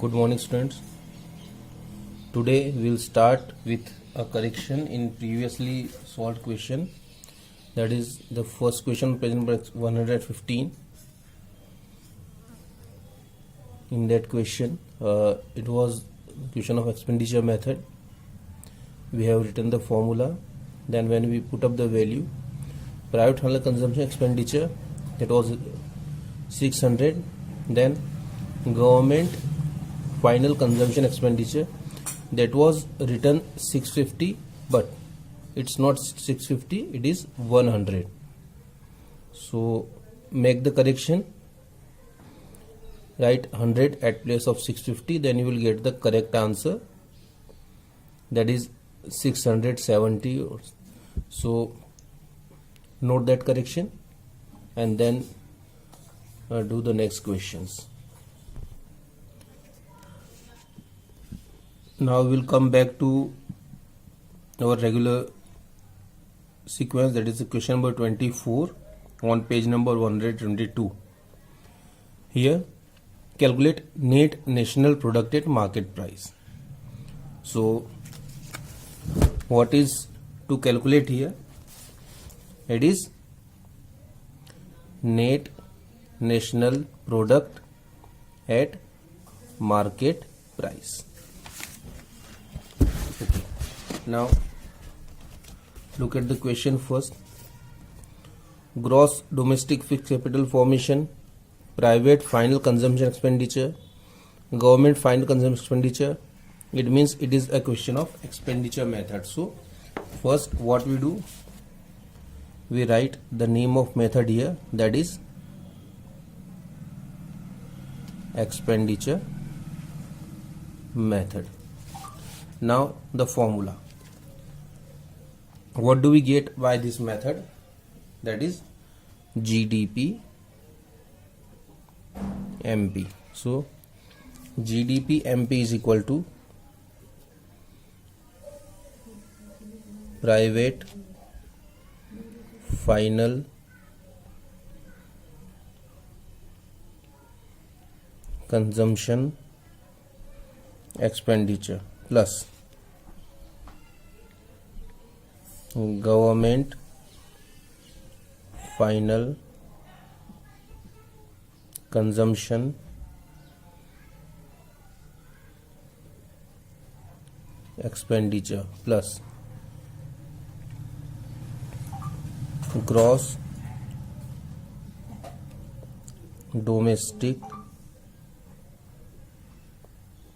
Good morning, students. Today we'll start with a correction in previously solved question. That is the first question, page number 115. In that question, it was question of expenditure method. We have written the formula. Then when we put up the value, private final consumption expenditure, that was 600. Then government final consumption expenditure, that was written 650, but it's not 650, it is 100. So make the correction, write 100 at place of 650, then you will get the correct answer, that is 670. So note that correction and then do the next questions. Now we will come back to our regular sequence, that is the question number 24 on page number 122. Here, calculate net national product at market price. So what is to calculate here? It is net national product at market price. Okay. Now look at the question first. Gross domestic fixed capital formation, private final consumption expenditure, government final consumption expenditure. It means it is a question of expenditure method. So first what we do, we write the name of method here, that is expenditure method. Now the formula. What do we get by this method? That is GDP MP. So GDP MP is equal to private final consumption expenditure plus government final consumption expenditure plus gross domestic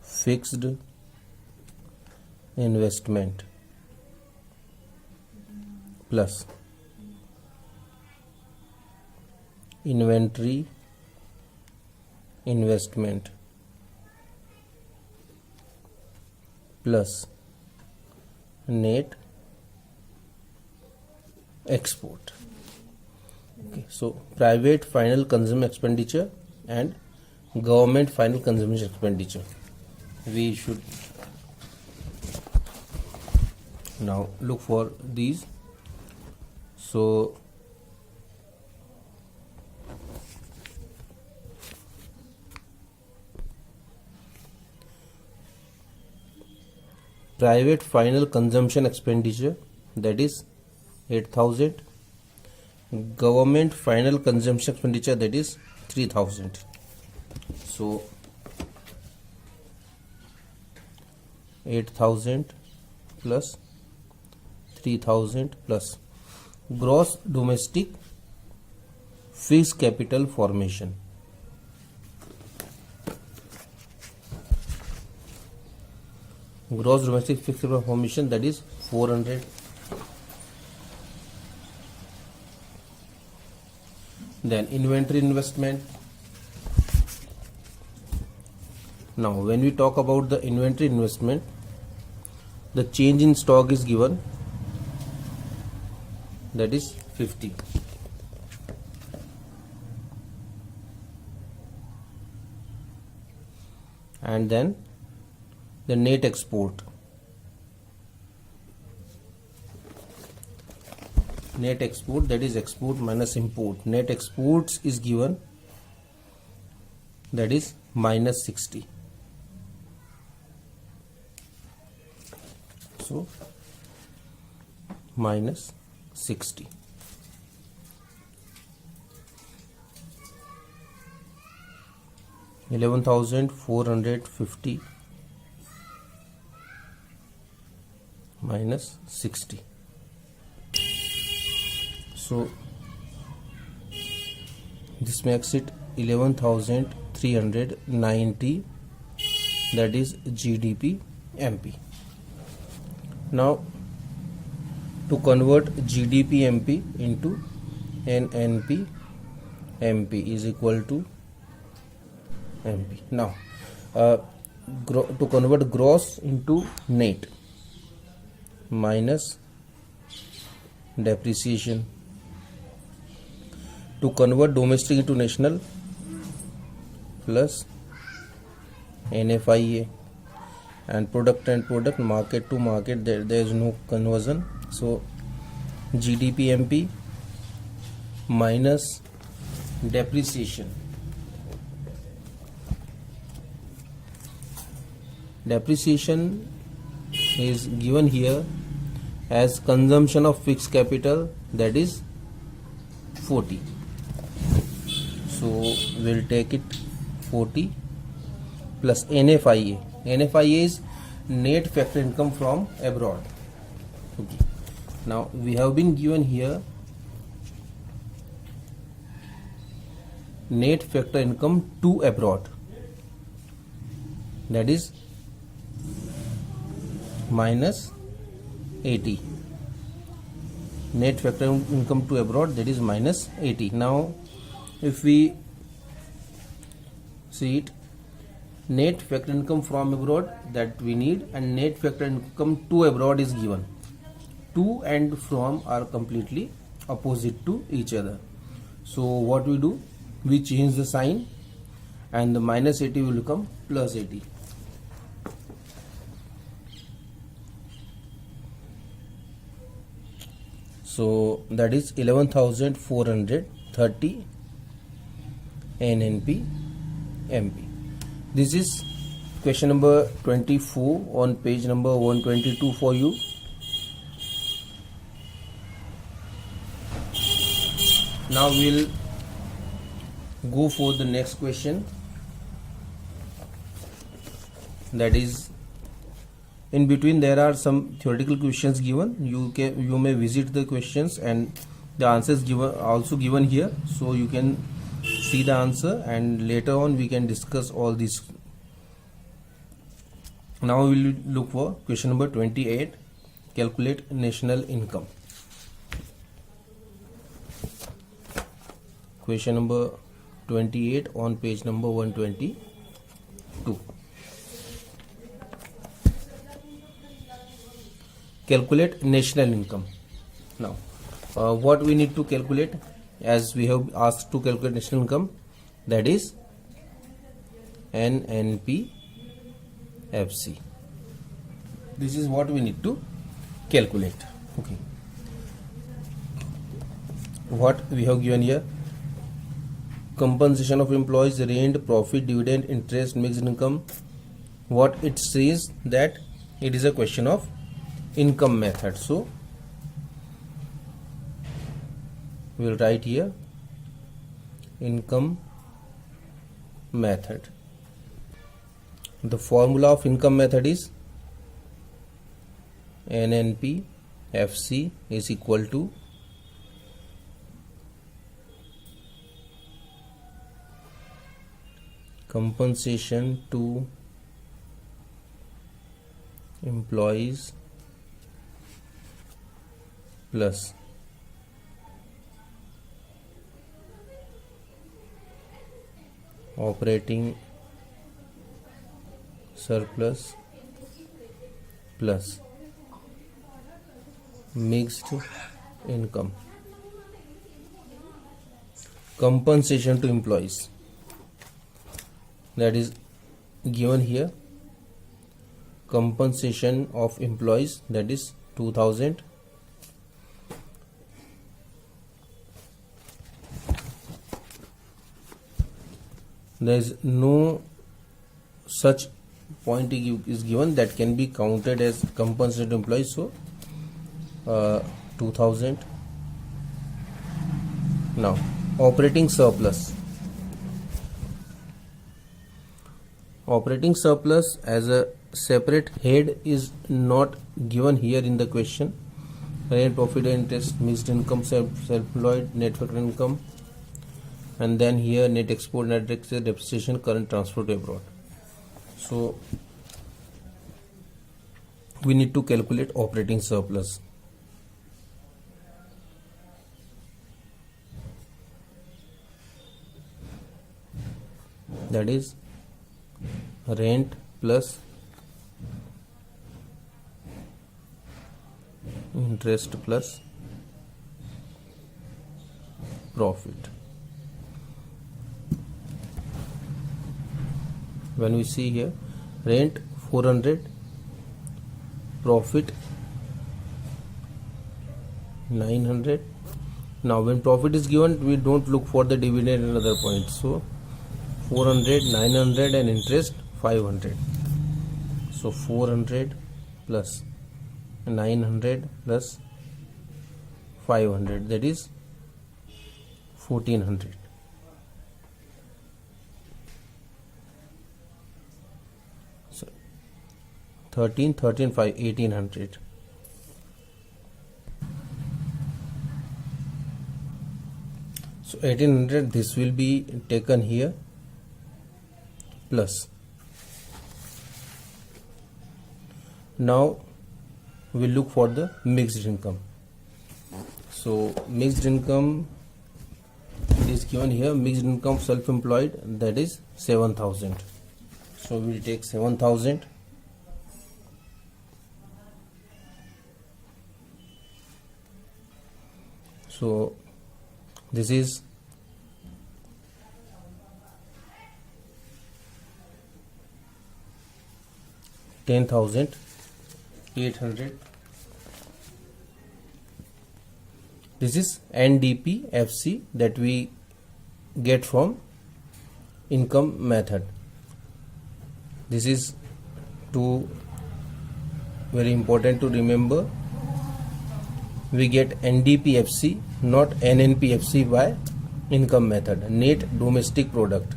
fixed investment plus inventory investment plus net export. Okay, so private final consumption expenditure and government final consumption expenditure, we should now look for these. So private final consumption expenditure, that is 8,000, government final consumption expenditure, that is 3,000. So 8,000 plus 3,000 plus gross domestic fixed capital formation. Gross domestic fixed capital formation, that is 400. Then inventory investment. Now when we talk about the inventory investment, the change in stock is given, that is 50. And then the net export. Net export, that is export minus import. Net exports is given, that is minus 60. So minus 60. $11,450 minus 60. So this makes it 11,390, that is GDP MP. Now to convert GDP MP into NNP, MP is equal to MP. Now to convert gross into net, minus depreciation. To convert domestic into national, plus NFIA. And product and product, market to market, there is no conversion. So GDP MP minus depreciation. Depreciation is given here as consumption of fixed capital, that is 40. So we'll take it 40 plus NFIA. NFIA is net factor income from abroad. Okay. Now we have been given here net factor income to abroad, that is minus 80. Net factor income to abroad, that is minus 80. Now if we see it, net factor income from abroad that we need, and net factor income to abroad is given. To and from are completely opposite to each other. So what we do, we change the sign and the minus 80 will become plus 80. So that is 11,430 NNP MP. This is question number 24 on page number 122 for you. Now we'll go for the next question, that is, in between there are some theoretical questions given. You may visit the questions and the answers also given here, so you can see the answer and later on we can discuss all these. Now we will look for question number 28, calculate national income. Question number 28 on page number 122. Calculate national income. Now what we need to calculate, as we have asked to calculate national income, that is NNP FC. This is what we need to calculate. Okay, what we have given here, compensation of employees, rent, profit, dividend, interest, mixed income. What it says, that it is a question of income method, so we will write here income method. The formula of income method is NNP FC is equal to compensation to employees plus operating surplus plus mixed income. Compensation to employees, that is given here, compensation of employees, that is 2000. There is no such point is given, that can be counted as compensation to employees. So 2000. Now operating surplus. Operating surplus as a separate head is not given here in the question. Rent, profit and interest, mixed income, self-employed, net factor income, and then here net export, net export, depreciation, current transfer to abroad. So we need to calculate operating surplus. That is rent plus interest plus profit. When we see here, rent 400, profit 900. Now when profit is given, we don't look for the dividend and other points. So 400, 900 and interest 500. So 400 plus 900 plus 500, that is 1400. So 13, 5, 1800. So 1800, this will be taken here, plus. Now we look for the mixed income. So mixed income is given here, mixed income self-employed, that is 7000. So we will take 7000. So this is $10,800. This is NDPFC that we get from income method. This is very important to remember. We get NDPFC, not NNPFC, by income method, net domestic product,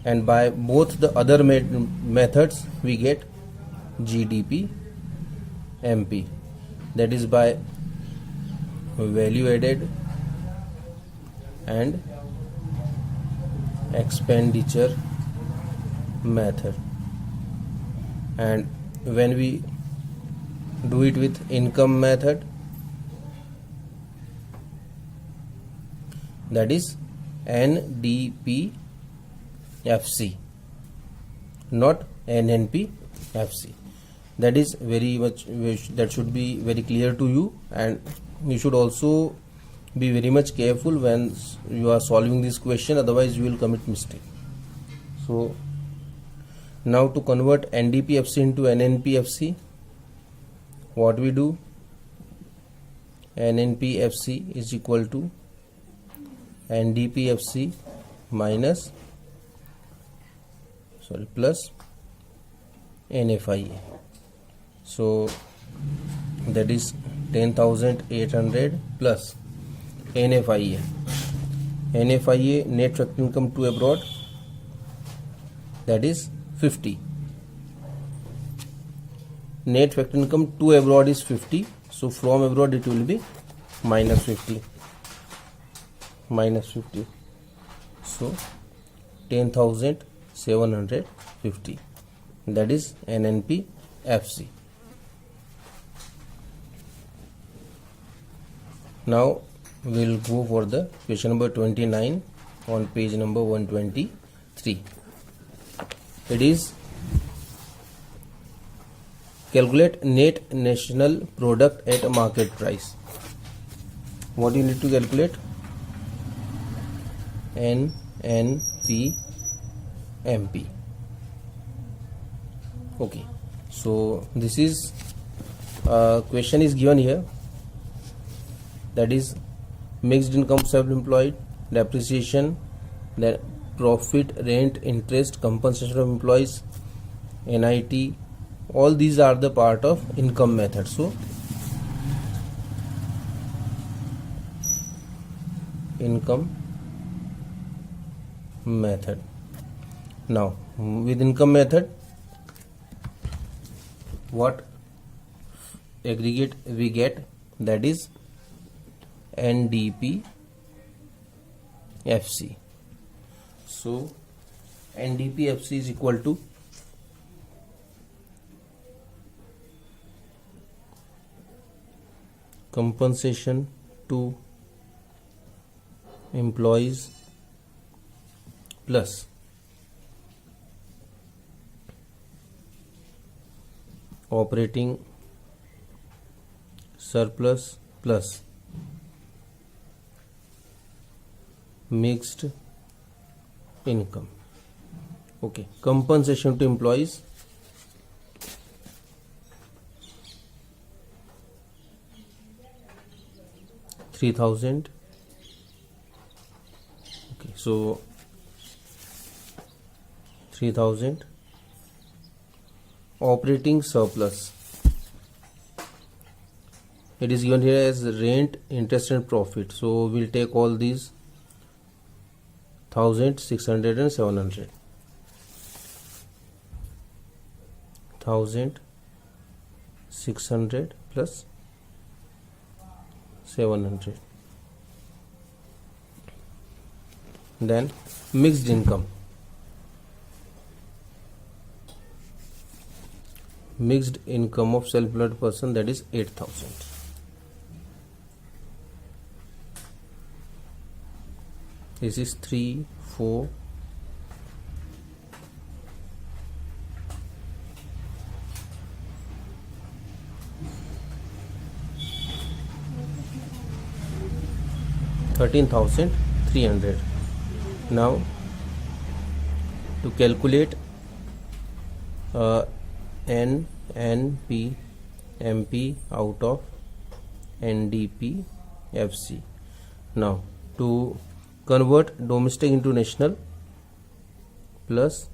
and by both the other methods we get GDP MP, that is by value added and expenditure method. And when we do it with income method, that is NDPFC, not NNPFC. That is very much, that should be very clear to you, and you should also be very much careful when you are solving this question, otherwise you will commit mistake. So now to convert NDPFC into NNPFC, what we do? NNPFC is equal to NDPFC minus plus NFIA. So that is 10,800 plus NFIA. NFIA, net factor income to abroad, that is 50. Net factor income to abroad is 50. So from abroad it will be minus 50. So 10,750. That is NNPFC. Now we will go for the question number 29 on page number 123. It is calculate net national product at a market price. What you need to calculate? NNPMP. Okay, so this is question is given here, that is mixed income self-employed, depreciation, then profit, rent, interest, compensation of employees, NIT, all these are the part of income method. So income method. Now with income method, what aggregate we get, that is NDP FC. So NDP FC is equal to compensation to employees plus operating surplus plus mixed income. Okay, compensation to employees, $3,000. Okay, so 3,000. Operating surplus, it is given here as rent, interest and profit. So we'll take all these 1,600 and 700. 1,600 plus 700. Then mixed income. Mixed income of self-employed person, that is 8,000. This is 3, 4, 13,300. Now to calculate NNP MP out of NDP FC. Now to convert domestic into national plus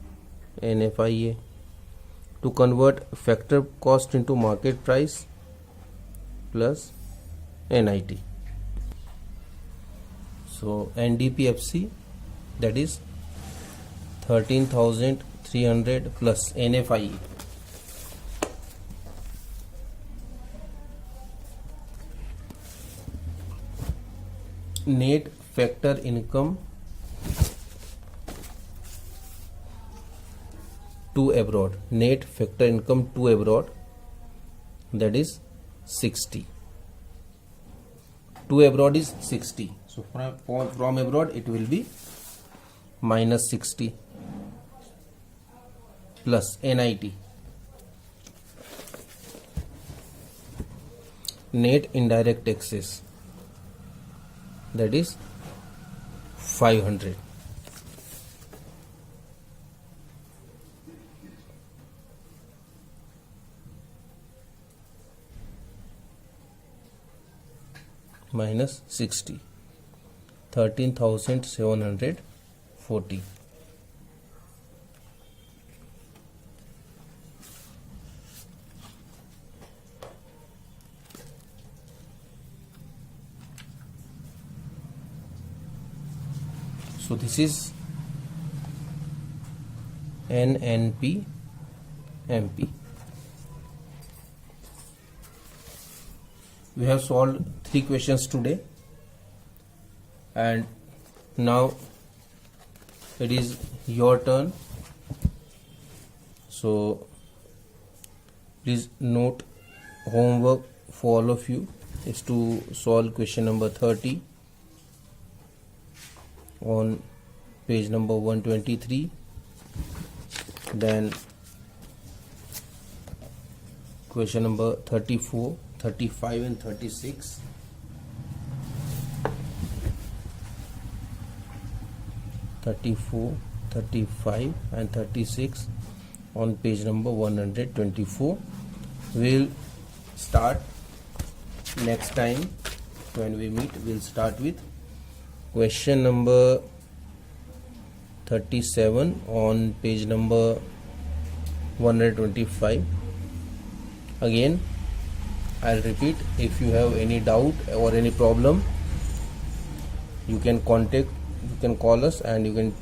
NFIA, to convert factor cost into market price plus NIT. So NDPFC, that is 13,300 plus NFIE. Net factor income to abroad. Net factor income to abroad, that is 60. To abroad is 60. So from abroad it will be minus 60 plus NIT. Net indirect taxes, that is 500. Minus 60, 13,740. So this is NNP MP. We have solved 3 questions today, and now it is your turn. So please note, homework for all of you is to solve question number 30 on page number 123, then question number 34, 35 and 36, and 36 on page number 124. We'll start next time when we meet. We'll start with question number 37 on page number 125. Again I'll repeat, if you have any doubt or any problem, you can call us, and you can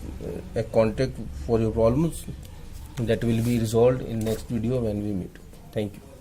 contact for your problems. That will be resolved in next video when we meet. Thank you.